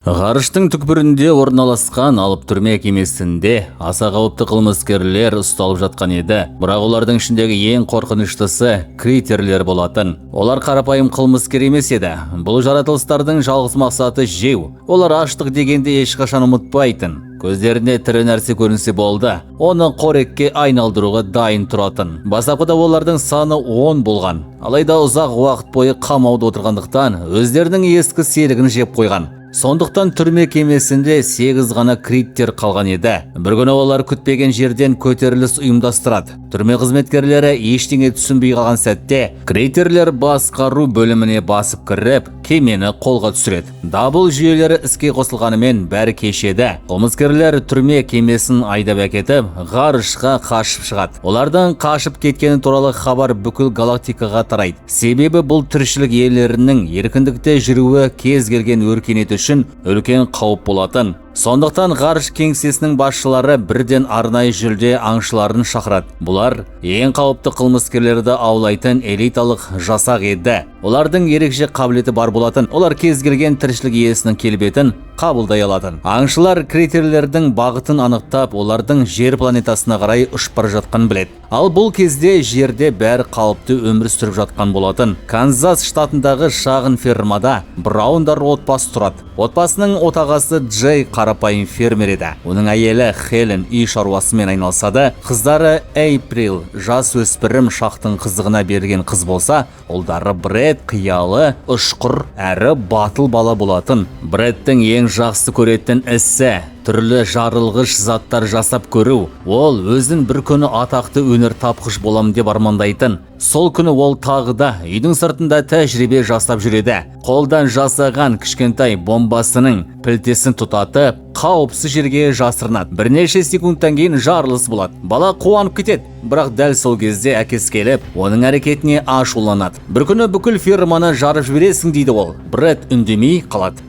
Ғарыштың түкпірінде орналасқан алып түрме кемесінде аса қауіпті қылмыскерлер ұсталып жатқан еді. Бірақ олардың ішіндегі ең қорқыныштысы критерлер болатын. Олар қарапайым қылмыскер емес еді. Бұл жаратылыстардың жалғыз мақсаты жеу. Олар аштық дегенде ешқашан ұмытпайтын. Көздеріне тірі нәрсе көрінсе болды, оны қорекке айналдыруға дайын тұратын. Бастапқыда олардың саны 10 болған. Алайда ұзақ уақыт бойы қамауда отырғандықтан өздерінің ескі серігін жеп қойған. Сондықтан түрме кемесінде 8 ғана криттер қалған еді. Бір күні олар күтпеген жерден көтеріліс ұйымдастырады. Түрме қызметкерлері ештеңе түсінбей қалған сәтте криттерлер басқару бөліміне басып кіріп, кемені қолға түсіреді. Дабыл жүйелері іске қосылғанымен бәрі кешеді. Қылмыскерлер түрме кемесін айдап әкетіп, ғарышқа қашып шығады. Олардың қашып кеткені туралы хабар бүкіл галактикаға тарайды. Себебі бұл тіршілік иелерінің еркіндікте жүруі кез келген өркениет үшін үлкен қауіп болатын. Сондықтан ғарыш кеңсесінің басшылары бірден арнайы жүлде аңшыларын шақырады. Бұлар ең қауіпті қылмыскерлерді аулайтын элиталық жасақ еді. Олардың ерекше қабілеті бар болатын. Олар кез келген тіршілік иесінің келбетін қабылдай алатын. Аңшылар криттерлердің бағытын анықтап, олардың жер планетасына қарай ұшып бара жатқанын біледі. Ал бұл кезде жерде бәрі қалыпты өмір сүріп жатқан болатын. Канзас штатындағы шағын фермада Браундар отбасы тұрады. Отбасының отағасы Джей қарапайым фермер еді. Оның әйелі Хелен үй шаруасымен айналысады. Қыздары Эйприл жас өспірім шақтың қызығына берген қыз болса, ұлдары Бред қиялы, ұшқыр әрі батыл бала болатын. Бредтің ең жақсы көретін ісі түрлі жарылғыш заттар жасап көру. Ол өзін бір күні атақты өнер тапқыш болам деп армандайтын. Сол күні ол тағы да үйдің сыртында тәжірибе жасап жүреді. Қолдан жасаған кішкентай бомбасының пілтесін тұтатып, қауіпсіз жерге жасырынады. Бірнеше секундтан кейін жарылыс болады. Бала қуанып кетеді. Бірақ дәл сол кезде әкесі келіп, оның әрекетіне ашуланады. Бір күні бүкіл ферманы жарып жібересің дейді ол. Бред үндемей қалады.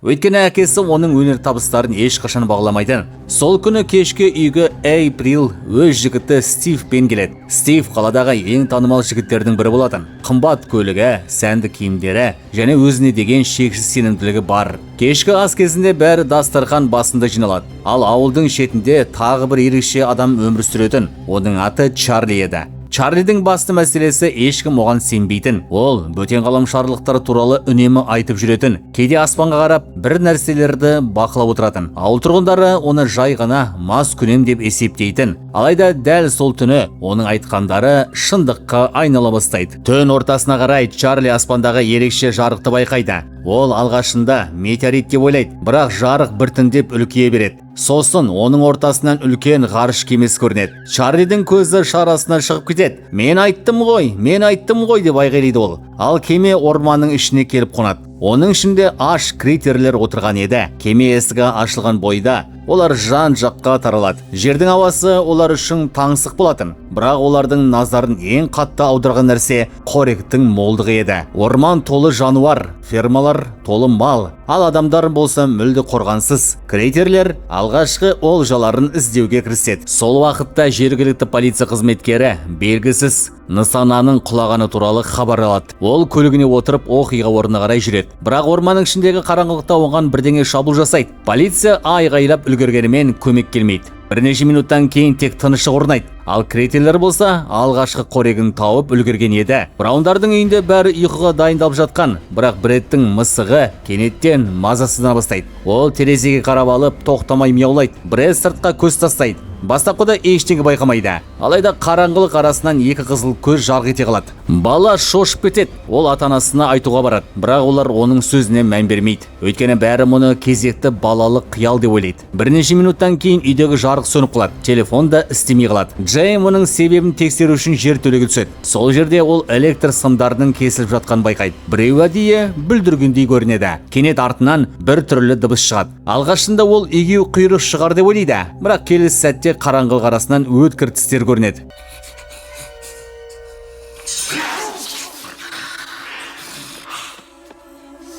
Өйткені әкесі оның өнер табыстарын ешқашан бағаламайтын. Сол күні кешке үйге Эйприл өз жігіті Стивпен келеді. Стив қаладағы ең танымал жігіттердің бірі болатын. Қымбат көлігі, сәнді киімдері және өзіне деген шексіз сенімділігі бар. Кешкі ас кезінде бәрі дастархан басында жиналады. Ал ауылдың шетінде тағы бір ерекше адам өмір сүретін. Оның аты Чарли еді. Чарлидің басты мәселесі ешкім оған сенбейтін. Ол бөтен ғаламшарлықтар туралы үнемі айтып жүретін. Кейде аспанға қарап бір нәрселерді бақылап отыратын. Ауыл тұрғындары оны жай ғана мас күнем деп есептейтін. Алайда дәл сол түні оның айтқандары шындыққа айнала бастайды. Түн ортасына қарай Чарли аспандағы ерекше жарықты байқайды. Ол алғашында метеорит деп ойлайды, бірақ жарық біртіндеп үлкейе береді. Сосын оның ортасынан үлкен ғарыш кемесі көрінеді. Чарлидің көзі шарасынан шығып кетеді. Мен айттым ғой деп айғайлайды ол. Ал кеме орманның ішіне келіп қонады. Оның ішінде аш криттерлер отырған еді. Кеме есігі ашылған бойда олар жан жаққа таралады. Жердің ауасы олар үшін таңсық болатын. Бірақ олардың назарын ең қатты аударған нәрсе қоректің молдығы еді. Орман толы жануар, фермалар толы мал, ал адамдар болса мүлде қорғансыз. Криттерлер алғашқы олжаларын іздеуге кіріседі. Сол уақытта жергілікті полиция қызметкері белгісіз нысананың құлағаны туралы хабар алады. Ол көлігіне отырып оқиға орнына қарай жүреді. Бірақ орманның ішіндегі қараңғылықта оған бірдеңе шабуыл жасайды. Полиция айғайлап үлгергенімен көмек келмейді. Бірнеше минуттан кейін тек тыныштық орнайды. Ал криттерлер болса алғашқы қорегін тауып үлгерген еді. Браундардың үйінде бәрі ұйқыға дайындалып жатқан. Бірақ Бредтің мысығы кенеттен мазасыздана бастайды. Ол терезеге қарап алып тоқтамай мияулайды. Бред сыртқа көз тастайды. Бастапқыда ештеңе байқамайды. Алайда қараңғылық арасынан екі қызыл көз жарқ ете қалады. Бала шошып кетеді. Ол ата-анасына айтуға барады. Бірақ олар оның сөзіне мән бермейді. Өйткені бәрі мұны кезекті балалық қиял деп ойлайды. Бірнеше минуттан кейін үйдегі жарық сөніп қалады. Телефон да істемей қалады. Джей мұның себебін тексеру үшін жертөлеге түседі. Сол жерде ол электр сымдарының кесіліп жатқанын байқайды. Біреу әдейі бүлдіргендей көрінеді. Кенет артынан бір түрлі дыбыс шығады. Алғашында ол егеу құйрық шығар деп ойлайды. Бірақ келесі сәтте қараңғылық арасынан өткір тістер көрінеді.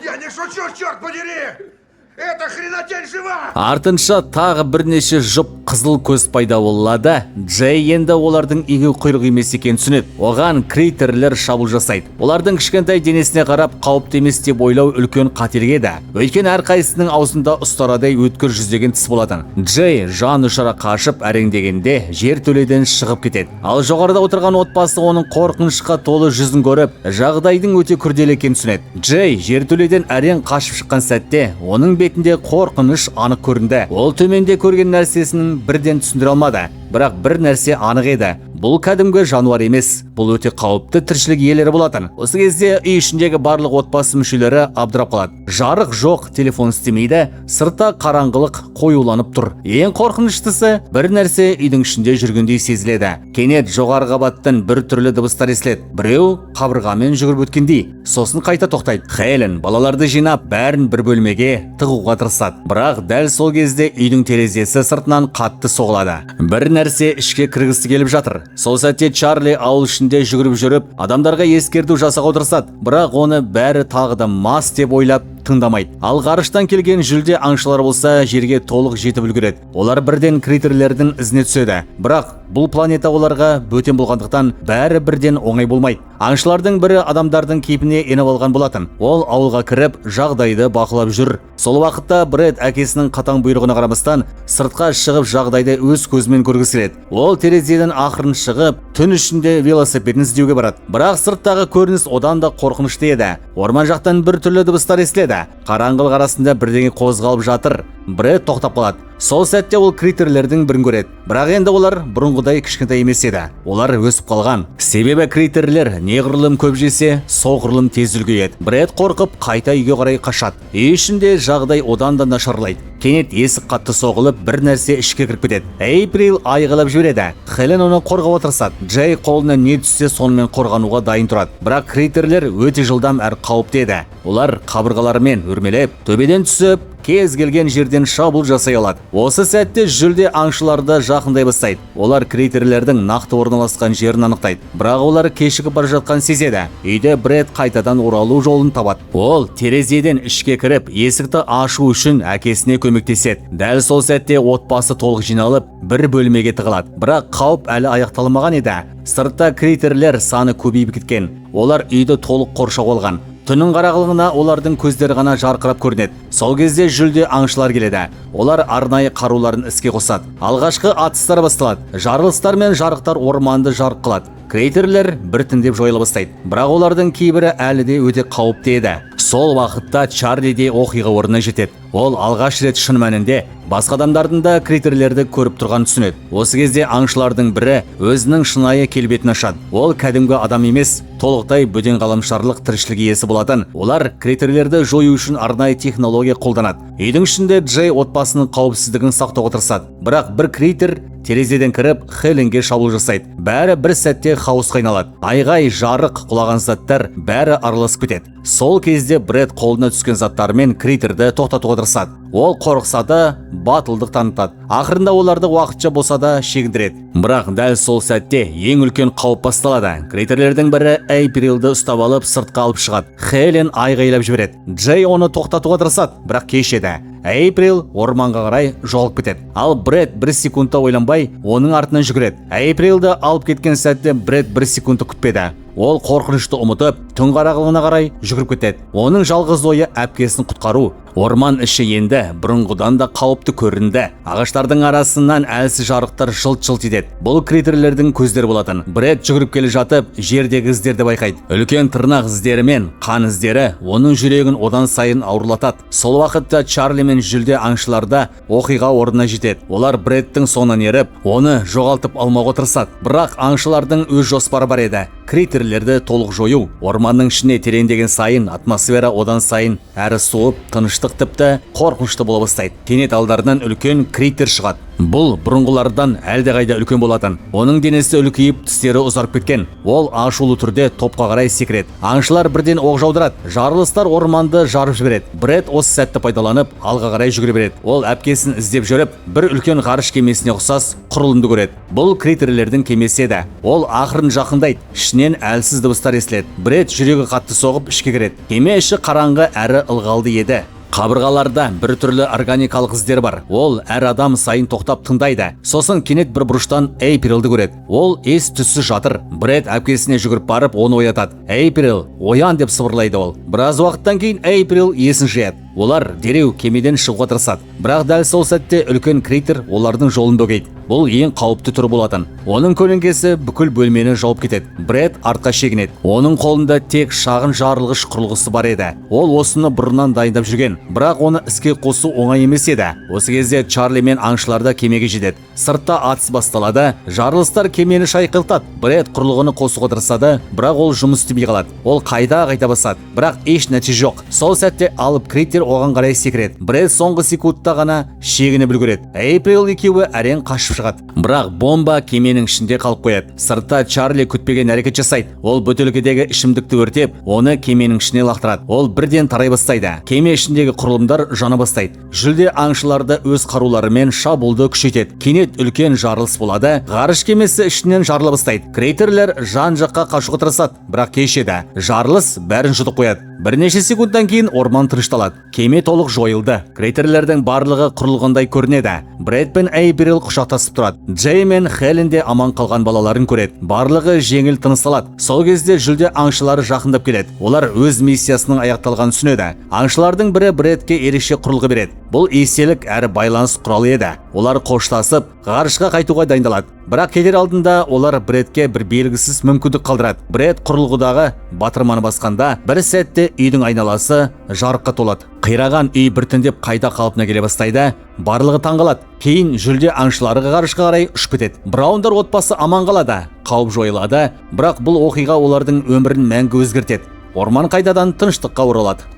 Я не шучу, черт подери! Эта хренотень жива! Артынша тағы бірнеше жұп қызыл көз пайда болады. Джей енді олардың игі құйрық емес екенін түсінеді. Оған критерлер шабуыл жасайды. Олардың кішкентай денесіне қарап қауіпті емес деп ойлау үлкен қателік еді. Өйткені әрқайсысының аузында ұстарадай өткір жүздеген тіс болатын. Джей жан ұшыра қашып әреңдегенде жертөледен шығып кетеді. Ал жоғарыда отырған отбасы оның қорқынышқа толы жүзін көріп, жағдайдың өте күрделі екенін түсінеді. Джей жертөледен әрең қашып шыққан сәтте оның бетінде қорқыныш анық көрінді. Ол төменде көрген нәрсесін бірден түсіндіре алмады. Бірақ бір нәрсе анық еді. Бұл кәдімгі жануар емес, бұл өте қауіпті тіршілік иелері болатын. Осы кезде үй ішіндегі барлық отбасы мүшелері абдырап қалады. Жарық жоқ, телефон істемейді, сыртта қараңғылық қоюланып тұр. Ең қорқыныштысы, бір нәрсе үйдің ішінде жүргендей сезіледі. Кенет жоғары қабаттан бір түрлі дыбыстар естіледі. Біреу қабырғамен жүгіріп өткендей, сосын қайта тоқтайды. Хелен балаларды жинап, бәрін бір бөлмеге тығуға тырысады. Бірақ дәл сол кезде үйдің терезесі сыртынан қатты соғылады. Бір нәрсе ішке кіргісі келіп жатыр. Сол сәтте Чарли ауыл ішінде жүгіріп жүріп, адамдарға ескерту жасауға тырысады. Бірақ оны бәрі тағы да мас деп ойлап тыңдамайды. Ал ғарыштан келген жүлде аңшылар болса жерге толық жетіп үлгереді. Олар бірден критерлердің ізіне түседі. Бірақ бұл планета оларға бөтен болғандықтан бәрі бірден оңай болмайды. Аңшылардың бірі адамдардың кейпіне еніп алған болатын. Ол ауылға кіріп, жағдайды бақылап жүр. Сол уақытта Бред әкесінің қатаң бұйрығына қарамастан сыртқа шығып жағдайды өз көзімен көргісі келеді. Ол терезеден ақырын шығып, түн ішінде велосипедін іздеуге барады. Бірақ сырттағы көрініс одан да қорқынышты еді. Орман жақтан бір түрлі дыбыстар естіледі. Қараңғылық арасында бірдеңе қозғалып жатыр. Бред тоқтап қалады. Сол сәтте ол критерлердің бірін көреді. Бірақ енді олар бұрынғыдай кішкентай емес еді. Олар өсіп қалған. Себебі критерлер неғұрлым көп жесе, соғұрлым тез үлкейеді. Бред қорқып қайта үйге қарай қашады. Үй ішінде жағдай одан да нашарлайды. Кенет есік қатты соғылып, бір нәрсе ішке кіріп кетеді. Эйприл айғайлап жібереді. Хелен оны қорғауға тырысады. Джей қолына не түссе сонымен қорғануға дайын тұрады. Бірақ критерлер өте жылдам әрі қауіпті еді. Олар қабырғаларымен өрмелеп, төбеден түсіп, кез келген жерден шабуыл жасай алады. Осы сәтте жүлде аңшыларды жақындай бастайды. Олар критерлердің нақты орналасқан жерін анықтайды. Бірақ олар кешігіп бара жатқан сезеді. Үйде Бред қайтадан оралу жолын табады. Ол терезеден ішке кіріп, есікті ашу үшін әкесіне көмектеседі. Дәл сол сәтте отбасы толық жиналып, бір бөлмеге тығылады. Бірақ қауіп әлі аяқталмаған еді. Сыртта критерлер саны көбейіп кеткен. Олар үйді толық қоршап алған. Түннің қараңғылығына олардың көздері ғана жарқырап көрінеді. Сол кезде жүлде аңшылар келеді. Олар арнайы қаруларын іске қосады. Алғашқы атыстар басталады. Жарылыстар мен жарықтар орманды жарық қылады. Критерлер біртіндеп жойыла бастайды. Бірақ олардың кейбірі әлі де өте қауіпті еді. Сол уақытта Чарли де оқиға орнына жетеді. Ол алғаш рет шын мәнінде басқа адамдардың да критерлерді көріп тұрғанын түсінеді. Осы кезде аңшылардың бірі өзінің шынайы келбетін ашады. Ол кәдімгі адам емес, толықтай бөтен ғаламшарлық тіршілік иесі болатын. Олар критерлерді жою үшін арнайы технология қолданады. Үйдің ішінде Джей отбасының қауіпсіздігін сақтауға тырысады. Бірақ бір критер терезеден кіріп Хеленге шабуыл жасайды. Бәрі бір сәтте хаосқа айналады. Айғай, жарық, құлаған заттар бәрі араласып кетеді. Сол кезде Бред қолына түскен заттармен критерді тоқтатуға тырысады. Ол қорықса да батылдық танытады. Ақырында оларды уақытша болса да шегіндіреді. Бірақ дәл сол сәтте ең үлкен қауіп басталады. Критерлердің бірі Эйприлді ұстап алып сыртқа алып шығады. Хелен айғайлап жібереді. Джей оны тоқтатуға тырысады, бірақ кеш еді. Эйприл орманға қарай жоғалып кетеді. Ал Бред бір секундта ойланбай оның артынан жүгіреді. Эйприлді алып кеткен сәтте Бред бір секундты күтпеді. Ол қорқынышты ұмытып, түн қараңғылығына қарай жүгіріп кетеді. Оның жалғыз ойы әпкесін құтқару. Орман іші енді бұрынғыдан да қауіпті көрінді. Ағаштардың арасынан әлсіз жарықтар жылт-жылт етеді. Бұл критерлердің көздері болатын. Бред жүгіріп келе жатып, жердегі іздерді байқайды. Үлкен тырнақ іздері мен қан іздері оның жүрегін одан сайын ауырлатады. Сол уақытта Чарли мен жүлде аңшыларда оқиға орнына жетеді. Олар Бредтің соңынан еріп, оны жоғалтып алмауға тырысады. Бірақ аңшылардың өз жоспары бар еді. Критерлерді толық жою. Орманның ішіне тереңдеген сайын атмосфера одан сайын әрі суып, тыныштық тіпті қорқынышты бола бастайды. Кенет алдарынан үлкен критер шығады. Бұл бұрынғылардан әлдеқайда үлкен болатын. Оның денесі үлкейіп, тістері ұзарып кеткен. Ол ашулы түрде топқа қарай секіреді. Аңшылар бірден оқ жаудырады. Жарылыстар орманды жарып жібереді. Бред осы сәтті пайдаланып, алға қарай жүгіре береді. Ол әпкесін іздеп жүріп, бір үлкен ғарыш кемесіне ұқсас құрылымды көреді. Бұл критерлердің кемесі еді. Ол ақырын жақындайды. Ішінен әлсіз дыбыстар естіледі. Бред жүрегі қатты соғып ішке кіреді. Кеме іші қараңғы әрі ылғалды еді. Қабырғаларда бір түрлі органикалық іздер бар. Ол әр адам сайын тоқтап тыңдайды. Сосын кенет бір бұрыштан Эйприлді көреді. Ол ес түссіз жатыр. Бред әпкесіне жүгіріп барып оны оятады. Эйприл, оян деп сыбырлайды ол. Біраз уақыттан кейін Эйприл есін жияды. Олар дереу кемеден шығуға тырысады. Бірақ дәл сол сәтте үлкен критер олардың жолын бөгейді. Бұл ең қауіпті түрі болатын. Оның көлеңкесі бүкіл бөлмені жауып кетеді. Бред артқа шегінеді. Оның қолында тек шағын жарылғыш құрылғысы бар еді. Ол осыны бұрыннан дайындап жүрген, бірақ оны іске қосу оңай емес еді. Осы кезде Чарли мен аңшыларда кемеге жетеді. Сыртта атыс басталады. Жарылыстар кемені шайқалтады. Бред құрылғыны қосуға тырысады, бірақ ол жұмыс істемей қалады. Ол қайта басады, бірақ еш нәтиже жоқ. Сол сәтте алып критер оған қарай секіреді. Бред соңғы секундта ғана шегініп үлгереді. Эйприл екеуі әрең қашып шығады. Бірақ бомба кеменің ішінде қалып қояды. Сыртта Чарли күтпеген әрекет жасайды. Ол бөтелкедегі ішімдікті өртеп, оны кеменің ішіне лақтырады. Ол бірден тарай бастайды. Кеме ішіндегі құрылымдар жана бастайды. Жүлде аңшыларды өз қаруларымен шабуылды күшейтеді. Кенет үлкен жарылыс болады. Ғарыш кемесі ішінен жарыла бастайды. Крейтерлер жан-жаққа қашуға тырысады, бірақ кешеді. Жарылыс бәрін жұтып қояды. Бірнеше секундтан кейін орман тынышталады. Кеме толық жойылды. Крейтерлердің барлығы құрылғандай көрінеді. Бред пен Эйприл құшақтасып тұрады. Джей мен Хелен де аман қалған балаларын көреді. Барлығы жеңіл тыныс алады. Сол кезде жүлде аңшылары жақындап келеді. Олар өз миссиясының аяқталғанын түсінеді. Аңшылардың бірі Бредке ерекше құрылғы береді. Бұл еселік әрі байланыс құралы еді. Олар қоштасып, ғарышқа қайтуға дайындалады. Бірақ кетер алдында олар Бредке бір белгісіз мүмкіндік қалдырады. Бред құрылғыдағы батырманы басқанда, бір сәтте үйдің айналасы жарыққа толады. Қираған үй біртіндеп қайта қалпына келе бастайды. Барлығы таңғалады. Кейін жүлде аңшылары ғарышқа қарай ұшып кетеді. Браундар отбасы аман қалады. Қауіп жойылады, бірақ бұл оқиға олардың өмірін мәңгі өзгертеді. Орман қайтадан тыныштыққа оралады.